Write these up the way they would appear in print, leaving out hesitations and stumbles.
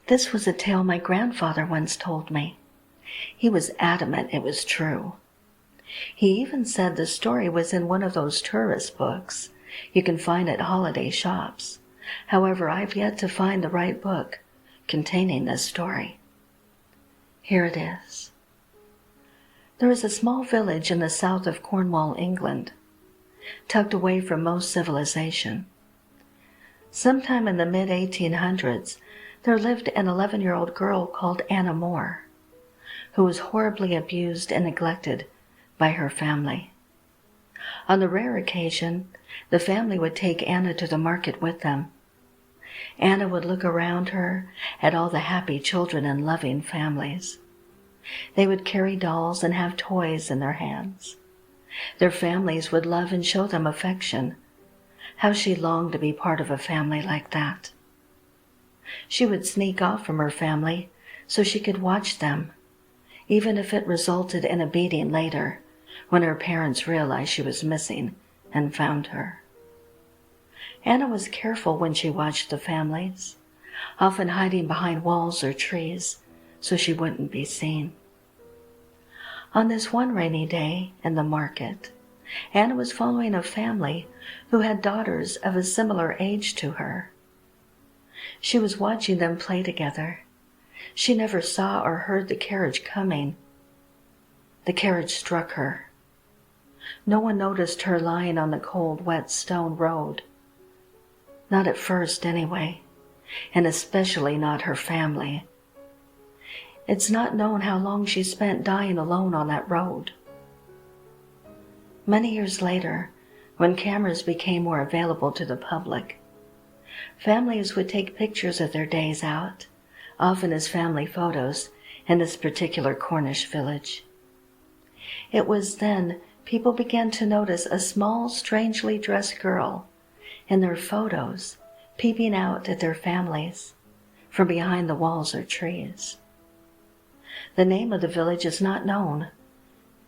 This was a tale my grandfather once told me. He was adamant it was true. He even said the story was in one of those tourist books you can find at holiday shops. However, I've yet to find the right book containing this story. Here it is. There is a small village in the south of Cornwall, England, tucked away from most civilization. Sometime in the mid-1800s, there lived an 11-year-old girl called Anna Moore, who was horribly abused and neglected by her family. On the rare occasion, the family would take Anna to the market with them. Anna would look around her at all the happy children and loving families. They would carry dolls and have toys in their hands. Their families would love and show them affection. How she longed to be part of a family like that. She would sneak off from her family so she could watch them, even if it resulted in a beating later when her parents realized she was missing and found her. Anna was careful when she watched the families, often hiding behind walls or trees so she wouldn't be seen. On this one rainy day in the market, Anna was following a family who had daughters of a similar age to her. She was watching them play together. She never saw or heard the carriage coming. The carriage struck her. No one noticed her lying on the cold, wet stone road. Not at first, anyway, and especially not her family. It's not known how long she spent dying alone on that road. Many years later, when cameras became more available to the public, families would take pictures of their days out, often as family photos, in this particular Cornish village. It was then people began to notice a small, strangely dressed girl in their photos peeping out at their families from behind the walls or trees. The name of the village is not known,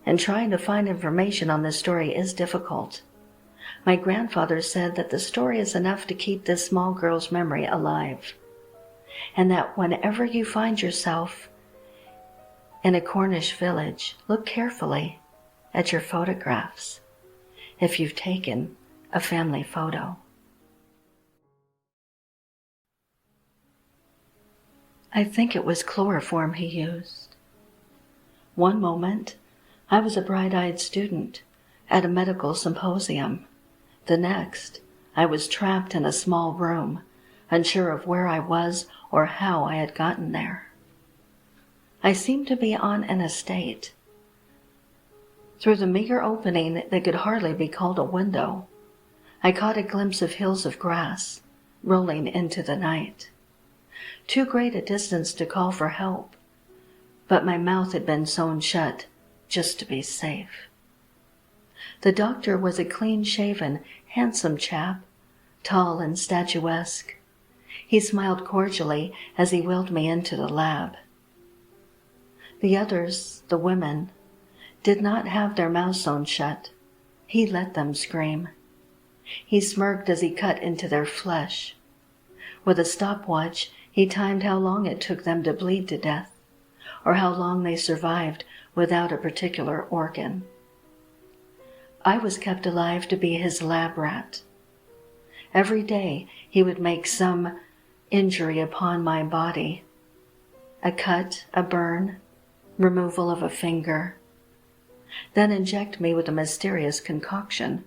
and trying to find information on this story is difficult. My grandfather said that the story is enough to keep this small girl's memory alive, and that whenever you find yourself in a Cornish village, look carefully at your photographs if you've taken a family photo. I think it was chloroform he used. One moment, I was a bright-eyed student at a medical symposium. The next, I was trapped in a small room, unsure of where I was or how I had gotten there. I seemed to be on an estate. Through the meager opening that could hardly be called a window, I caught a glimpse of hills of grass rolling into the night. Too great a distance to call for help, but my mouth had been sewn shut just to be safe. The doctor was a clean-shaven, handsome chap, tall and statuesque. He smiled cordially as he wheeled me into the lab. The others, the women, did not have their mouths sewn shut. He let them scream. He smirked as he cut into their flesh. With a stopwatch, he timed how long it took them to bleed to death, or how long they survived without a particular organ. I was kept alive to be his lab rat. Every day he would make some injury upon my body. A cut, a burn, removal of a finger. Then inject me with a mysterious concoction.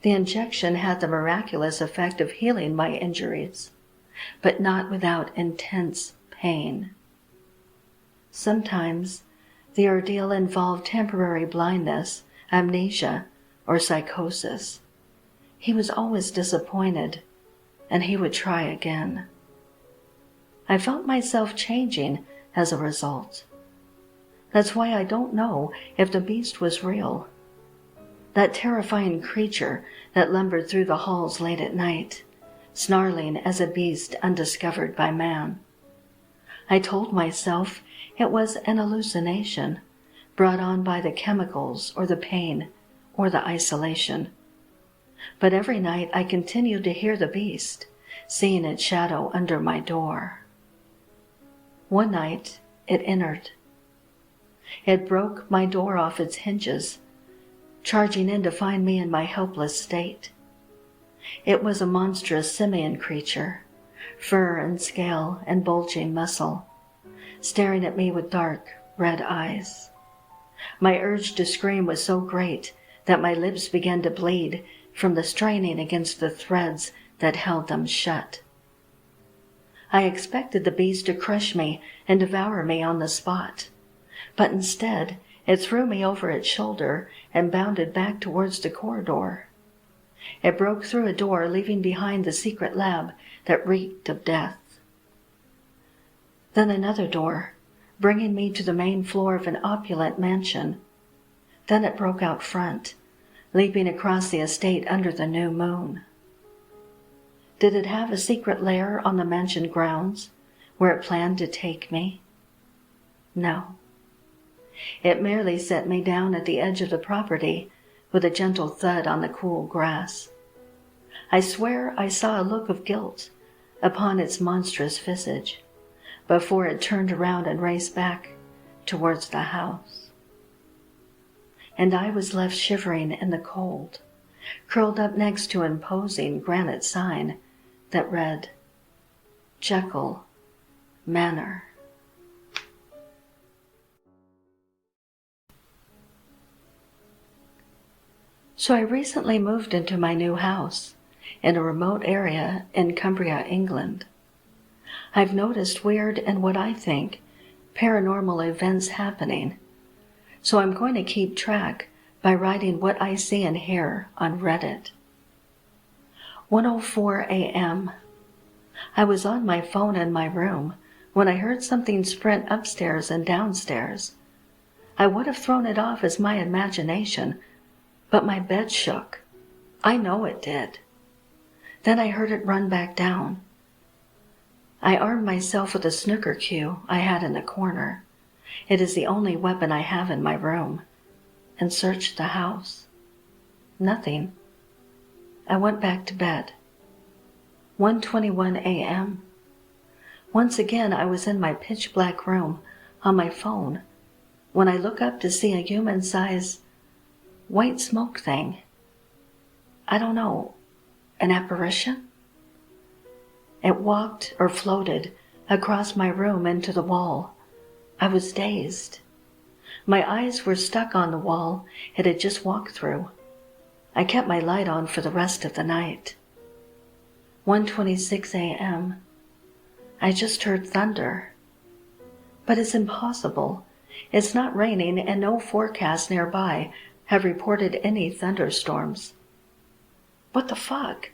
The injection had the miraculous effect of healing my injuries, but not without intense pain. Sometimes the ordeal involved temporary blindness, amnesia, or psychosis. He was always disappointed, and he would try again. I felt myself changing as a result. That's why I don't know if the beast was real. That terrifying creature that lumbered through the halls late at night, snarling as a beast undiscovered by man. I told myself it was an hallucination brought on by the chemicals or the pain or the isolation. But every night I continued to hear the beast, seeing its shadow under my door. One night, it entered. It broke my door off its hinges, charging in to find me in my helpless state. It was a monstrous simian creature, fur and scale and bulging muscle, staring at me with dark, red eyes. My urge to scream was so great that my lips began to bleed from the straining against the threads that held them shut. I expected the beast to crush me and devour me on the spot, but instead it threw me over its shoulder and bounded back towards the corridor. It broke through a door, leaving behind the secret lab that reeked of death. Then another door, bringing me to the main floor of an opulent mansion. Then it broke out front, leaping across the estate under the new moon. Did it have a secret lair on the mansion grounds where it planned to take me? No. It merely set me down at the edge of the property with a gentle thud on the cool grass. I swear I saw a look of guilt upon its monstrous visage before it turned around and raced back towards the house. And I was left shivering in the cold, curled up next to an imposing granite sign that read, Jekyll Manor. So I recently moved into my new house in a remote area in Cumbria, England. I've noticed weird and what I think paranormal events happening, so I'm going to keep track by writing what I see and hear on Reddit. 1:04 a.m. I was on my phone in my room when I heard something sprint upstairs and downstairs. I would have thrown it off as my imagination, but my bed shook. I know it did. Then I heard it run back down. I armed myself with a snooker cue I had in the corner. It is the only weapon I have in my room, and searched the house. Nothing. I went back to bed. 1:21 a.m. Once again I was in my pitch-black room on my phone when I look up to see a human-sized white smoke thing. I don't know, an apparition? It walked or floated across my room into the wall. I was dazed. My eyes were stuck on the wall it had just walked through. I kept my light on for the rest of the night. 1:26 a.m. I just heard thunder. But it's impossible. It's not raining and no forecasts nearby have reported any thunderstorms. What the fuck?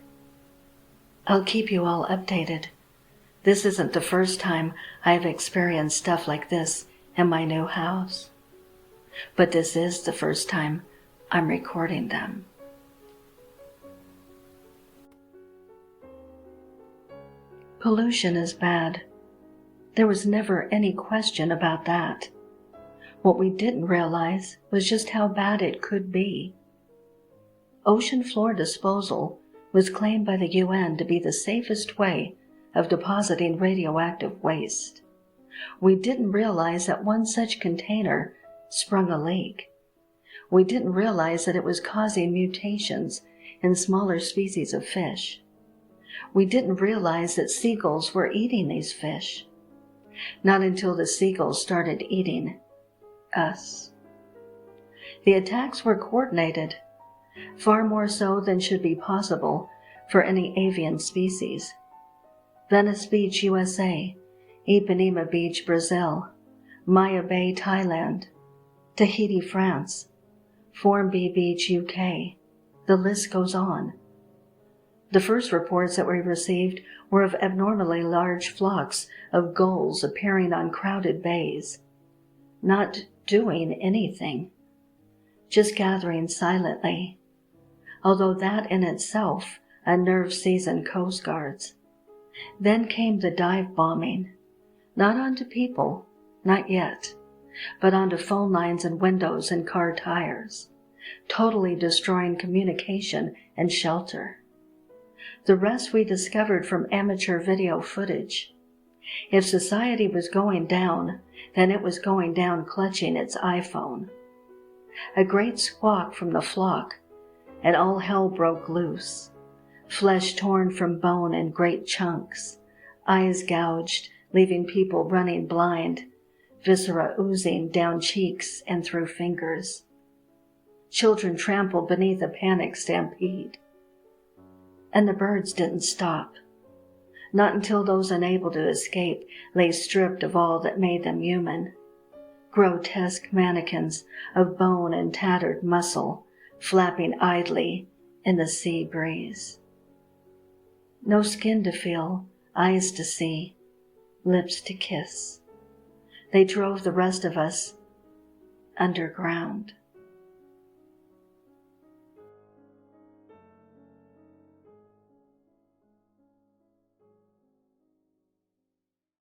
I'll keep you all updated. This isn't the first time I've experienced stuff like this in my new house. But this is the first time I'm recording them. Pollution is bad. There was never any question about that. What we didn't realize was just how bad it could be. Ocean floor disposal was claimed by the UN to be the safest way of depositing radioactive waste. We didn't realize that one such container sprung a leak. We didn't realize that it was causing mutations in smaller species of fish. We didn't realize that seagulls were eating these fish. Not until the seagulls started eating us. The attacks were coordinated, far more so than should be possible for any avian species. Venice Beach, USA, Ipanema Beach, Brazil, Maya Bay, Thailand, Tahiti, France, Formby Beach, UK. The list goes on. The first reports that we received were of abnormally large flocks of gulls appearing on crowded bays, not doing anything, just gathering silently, although that in itself unnerved seasoned coast guards. Then came the dive bombing, not onto people, not yet, but onto phone lines and windows and car tires, totally destroying communication and shelter. The rest we discovered from amateur video footage. If society was going down, then it was going down clutching its iPhone. A great squawk from the flock, and all hell broke loose. Flesh torn from bone in great chunks, eyes gouged, leaving people running blind, viscera oozing down cheeks and through fingers. Children trampled beneath a panic stampede. And the birds didn't stop. Not until those unable to escape lay stripped of all that made them human. Grotesque mannequins of bone and tattered muscle, flapping idly in the sea breeze. No skin to feel, eyes to see, lips to kiss. They drove the rest of us underground.